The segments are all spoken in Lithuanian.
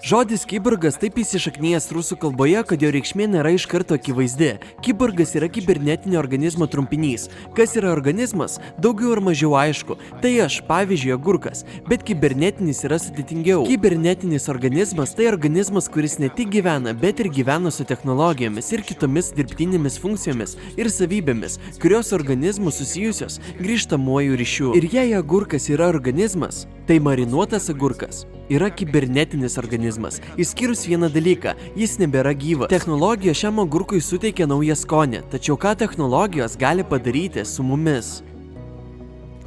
Žodis kiborgas taip įsišaknijęs rusų kalboje, kad jo reikšmė nėra iš karto akivaizdi. Kiborgas yra kibernetinio organizmo trumpinys. Kas yra organizmas? Daugiau ar mažiau aišku. Tai aš, pavyzdžiui, agurkas, bet kibernetinis yra sudėtingiau. Kibernetinis organizmas tai organizmas, kuris ne tik gyvena, bet ir gyvena su technologijomis ir kitomis dirbtinėmis funkcijomis ir savybėmis, kurios organizmų susijusios grįžtamuoju ryšiu. Ir jei agurkas yra organizmas, tai marinuotas agurkas yra kibernetinis organizmas, išskyrus vieną dalyką, jis nebėra gyvas. Technologija šiam agurkui suteikia naują skonį, tačiau ką technologijos gali padaryti su mumis?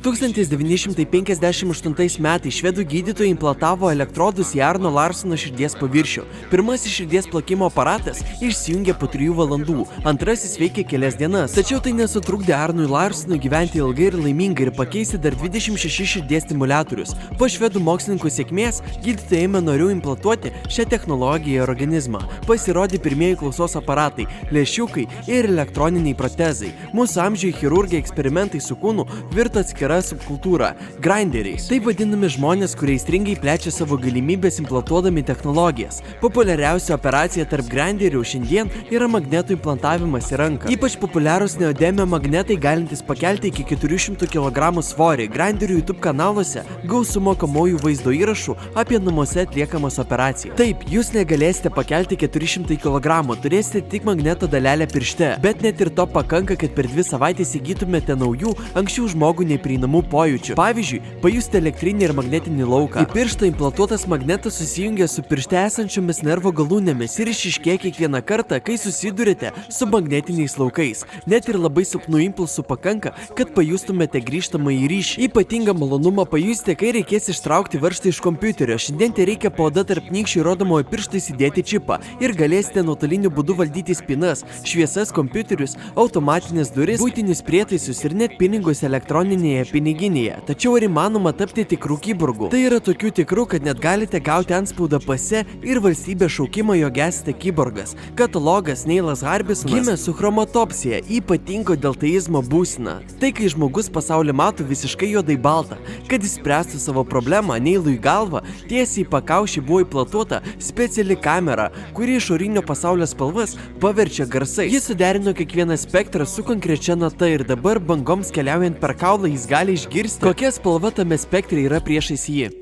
1958 metais švedų gydytojai implantavo elektrodus į Arno Larsono širdies paviršių. Pirmasis širdies plakimo aparatas išsijungė po 3 valandų, antrasis veikė kelias dienas. Tačiau tai nesutrukdė Arnui Larsonui gyventi ilgai ir laimingai ir pakeisti dar 26 širdies stimuliatorius. Po švedų mokslininkų sėkmės gydytojai ėmė noriau implantuoti šią technologiją į organizmą. Pasirodė pirmieji klausos aparatai, lęšiukai ir elektroniniai protezai. Mūsų amžiuje chirurgai eksperimentai su kūnu virto atskira subkultūra – grinderiais. Tai vadinami žmonės, kurie aistringai plečia savo galimybės implantuodami technologijas. Populiariausia operacija tarp grinderių šiandien yra magnetų implantavimas į ranką. Ypač populiarūs neodemio magnetai galintys pakelti iki 400 kg svorį. Grinderių YouTube kanaluose gausu mokamųjų vaizdo įrašų apie namuose atliekamas operacijas. Taip, jūs negalėsite pakelti 400 kg, turėsite tik magneto dalelę piršte. Bet net ir to pakanka, kad per 2 savaitės įgytumėte naujų, anksčiau žmogų neprieinamų pojūčių. Pavyzdžiui, pajusti elektrinį ir magnetinį lauką. Į pirštą implantuotas magnetas susijungia su piršte esančiomis nervo galūnėmis ir išiškėja kiekvieną kartą, kai susidurite su magnetiniais laukais. Net ir labai silpnų impulsų pakanka, kad pajustumėte grįžtamąjį ryšį. Ypatingą malonumą pajusite, kai reikės ištraukti varžtą iš kompiuterio. Šiandien tai reikia po oda tarp nykščių rodomojo piršto įsidėti čipą ir galėsite nuotoliniu būdu valdyti spynas, šviesas, kompiuterius, automatinės duris, buitinius prietaisus ir net pinigus elektroninėje piniginėje. Tačiau ar įmanoma tapti tikrų kiborgų? Tai yra tokių tikrų, kad net galite gauti antspaudą pase ir valstybės šaukimą, jog esate kiborgas. Katalogas Neilas Harbisonas gimė su chromatopsija, ypatingo deltaizmo būsena. Tai kai žmogus pasaulį mato visiškai juodai baltą. Kad išspręstų savo problemą, Neilui galvą tiesiai į pakaušį buvo įplatuota speciali kamera, kuri išorinio pasaulio spalvas paverčia garsais. Jis suderino kiekvieną spektrą su konkrečia nata ir dabar bangoms keliaujant per kaulą jis gali išgirsti, kokia spalva tame spektre yra priešais jį.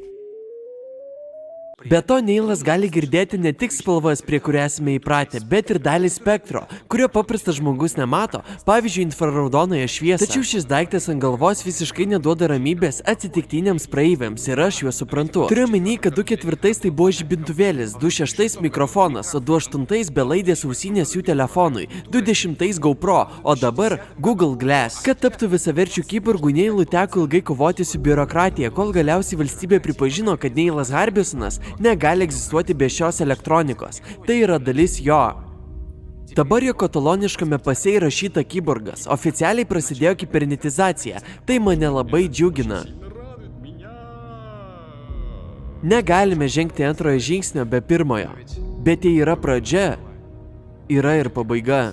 Be to, Neilas gali girdėti ne tik spalvas, prie kurio esame įpratę, bet ir dalį spektro, kurio paprastas žmogus nemato, pavyzdžiui, infraraudonąją šviesą. Tačiau šis daiktas ant galvos visiškai neduoda ramybės atsitiktiniams praeiviams ir aš juos suprantu. Turiu omeny, kad 2004 tai buvo žibintuvėlis, 2006 mikrofonas, o 2008 belaidės ausinės jų telefonui, 2010 GoPro, o dabar Google Glass. Kad taptų visaverčių kiborgų, Neilui teko ilgai kovoti su biurokratija, kol galiausiai valstybė pripažino, kad Neilas Harbisonas negali egzistuoti be šios elektronikos. Tai yra dalis jo. Dabar jo kataloniškame pase įrašyta kiborgas. Oficialiai prasidėjo kibernetizacija. Tai mane labai džiugina. Negalime žengti antrojo žingsnio be pirmojo. Bet jei yra pradžia, yra ir pabaiga.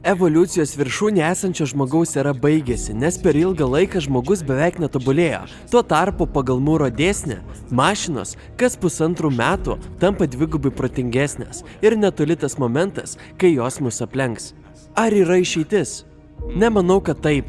Evoliucijos viršūnė esančio žmogaus era baigėsi, nes per ilgą laiką žmogus beveik netobulėjo. Tuo tarpu pagal Mūro dėsnį, mašinos kas 1,5 metų tampa dvigubai protingesnės ir netoli tas momentas, kai jos mus aplenks. Ar yra išeitis? Nemanau, kad taip.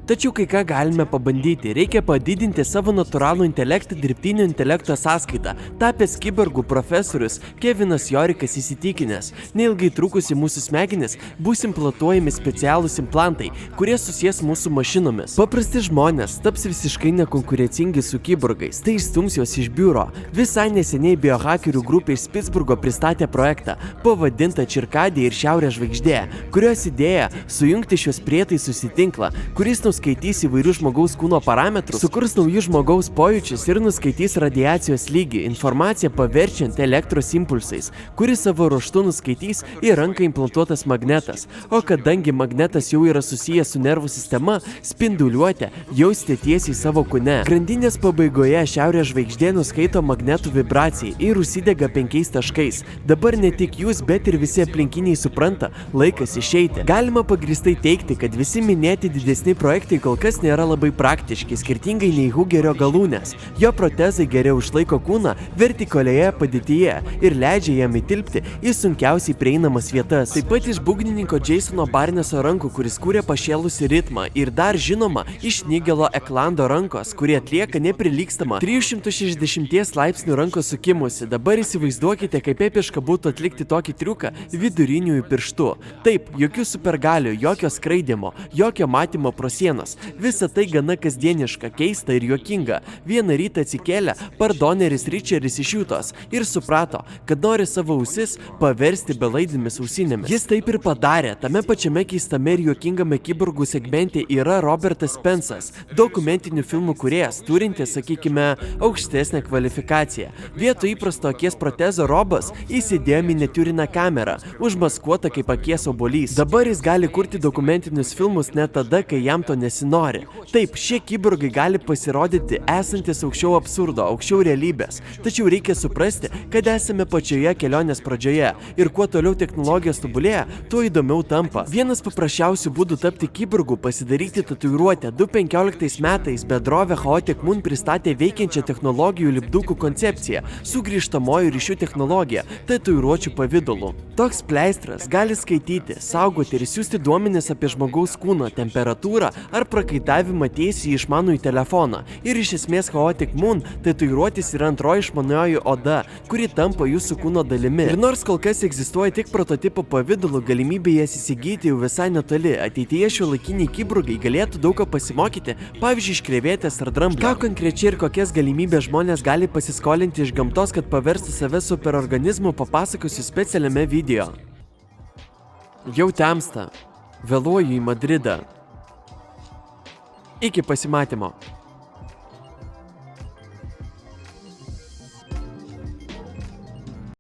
Tačiau kai ką galime pabandyti, reikia padidinti savo natūralų intelektą dirbtinio intelekto sąskaitą. Tapęs kiborgų profesorius Kevinas Jorikas įsitikinęs, neilgai trukus į mūsų smegenis bus implantuojami specialūs implantai, kurie susijęs mūsų mašinomis. Paprasti žmonės taps visiškai nekonkurencingi su kiborgais, tai išstums juos iš biuro. Visai neseniai biohakerių grupė iš Spitsburgo pristatė projektą, pavadintą Čirkadija ir Šiaurės žvaigždė, kurios idėja sujungti šios prietaisus į tinklą, kuris nuskaitys įvairių žmogaus kūno parametrus, sukurs naujus žmogaus pojūčius ir nuskaitys radiacijos lygį, informaciją paverčiant elektros impulsais, kuris savo ruožtu nuskaitys į ranką implantuotas magnetas. O kadangi magnetas jau yra susijęs su nervų sistema, spinduliuotę jausite tiesiai savo kūne. Grandinės pabaigoje Šiaurės žvaigždė nuskaito magnetų vibracijai ir užsidega 5 taškais. Dabar ne tik jūs, bet ir visi aplinkiniai supranta, laikas išeiti. Galima pagrįstai teigti, kad visi minėti didesni projektai efektai kol kas nėra labai praktiški, skirtingai nei Hugerio galūnės. Jo protezai geriau išlaiko kūną vertikalioje padėtyje ir leidžia jam įtilpti į sunkiausiai prieinamas vietas. Taip pat iš būgnininko Jasono Barneso rankų, kuris kūrė pašėlusi ritmą, ir dar žinoma iš Nigelo Eklando rankos, kurie atlieka neprilygstamą 360 laipsnių rankos sukimusi. Dabar įsivaizduokite, kaip epiška būtų atlikti tokį triuką viduriniųjų pirštų. Taip, jokių supergalių, jokio skraidimo, jokio matymo pro sienas. Visa tai gana kasdieniška, keista ir juokinga. Vieną rytą atsikėlė pardoneris Ričeris iš Jutos ir suprato, kad nori savo ausis paversti belaidėmis ausinėmis. Jis taip ir padarė. Tame pačiame keistame ir juokingame kiborgų segmente yra Robertas Spensas, dokumentinių filmų kūrėjas, turintis, sakykime, aukštesnę kvalifikaciją. Vietoj įprasto akies protezo Robas įsidėjo miniatiūrinę kamerą, užmaskuotą kaip akies obuolys. Dabar jis gali kurti dokumentinius filmus net tada, kai jam to nesinori. Taip, šie kiborgai gali pasirodyti esantis aukščiau absurdo, aukščiau realybės. Tačiau reikia suprasti, kad esame pačioje kelionės pradžioje ir kuo toliau technologijos tobulėja, tuo įdomiau tampa. Vienas paprasčiausių būdų tapti kiborgu – pasidaryti tatuiruotę. 2015 metais bendrovė Chaotic Moon pristatė veikiančią technologijų lipdukų koncepciją su grįžtamojo ryšių technologija tatuiruočių pavidalu. Toks pleistras gali skaityti, saugoti ir siųsti duomenis apie žmogaus kūno temperatūrą ar prakaitavimą tiesiai į išmanųjį telefoną. Ir iš esmės Chaotic Moon tatuiruotis yra antroji išmanioji oda, kuri tampa jūsų kūno dalimi. Ir nors kol kas egzistuoja tik prototipo pavidalu, galimybė jas įsigyti jau visai netoli. Ateityje šiuolaikiniai kiborgai galėtų daug ko pasimokyti, pavyzdžiui, iš krevetės ar dramblio. Ką konkrečiai ir kokias galimybės žmonės gali pasiskolinti iš gamtos, kad paverstų save superorganizmu, papasakosiu specialiame video. Jau temsta. Vėluoju į Madridą. Iki pasimatymo.